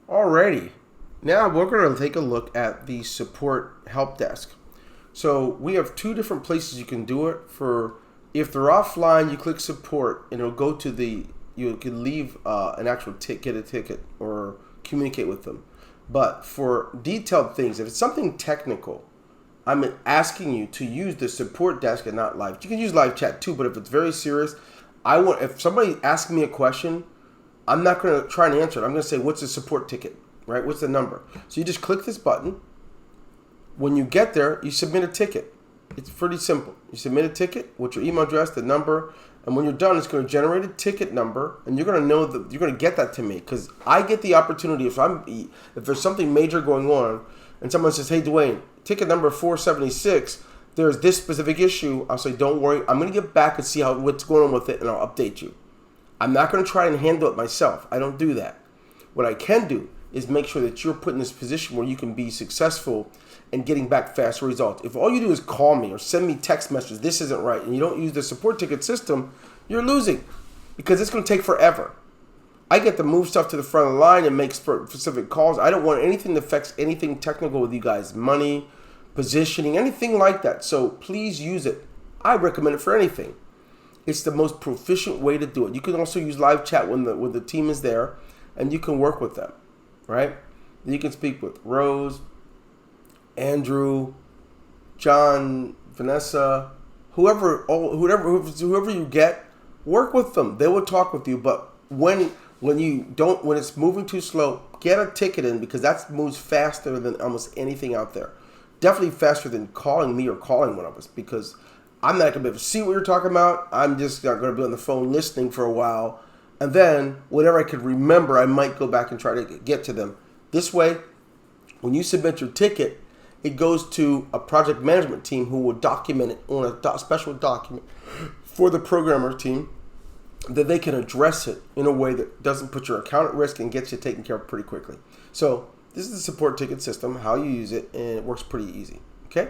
Alrighty, now we're going to take a look at the support help desk. So we have two different places you can do it. For if they're offline, you click support and it'll go to you can leave an actual get a ticket or communicate with them. But for detailed things, if it's something technical, I'm asking you to use the support desk and not live. You can use live chat too, but if it's very serious, if somebody asks me a question, I'm not going to try and answer it. I'm going to say, what's the support ticket, right? What's the number? So you just click this button. When you get there, you submit a ticket. It's pretty simple. You submit a ticket with your email address, the number, and when you're done, it's going to generate a ticket number, and you're going to know that you're going to get that to me because I get the opportunity if there's something major going on, and someone says, "Hey, Dwayne, ticket number 476. There's this specific issue." I'll say, "Don't worry. I'm going to get back and see what's going on with it, and I'll update you." I'm not going to try and handle it myself. I don't do that. What I can do is make sure that you're put in this position where you can be successful and getting back faster results. If all you do is call me or send me text messages, this isn't right, and you don't use the support ticket system, you're losing because it's going to take forever. I get to move stuff to the front of the line and make specific calls. I don't want anything that affects anything technical with you guys, money, positioning, anything like that. So please use it. I recommend it for anything. It's the most proficient way to do it. You can also use live chat when the team is there, and you can work with them, right? You can speak with Rose, Andrew, John, Vanessa, whoever you get, work with them. They will talk with you. But when it's moving too slow, get a ticket in because that moves faster than almost anything out there. Definitely faster than calling me or calling one of us because I'm not going to be able to see what you're talking about. I'm just not going to be on the phone listening for a while. And then whatever I could remember, I might go back and try to get to them. This way, when you submit your ticket, it goes to a project management team who will document it on a special document for the programmer team that they can address it in a way that doesn't put your account at risk and gets you taken care of pretty quickly. So this is the support ticket system, how you use it, and it works pretty easy. Okay?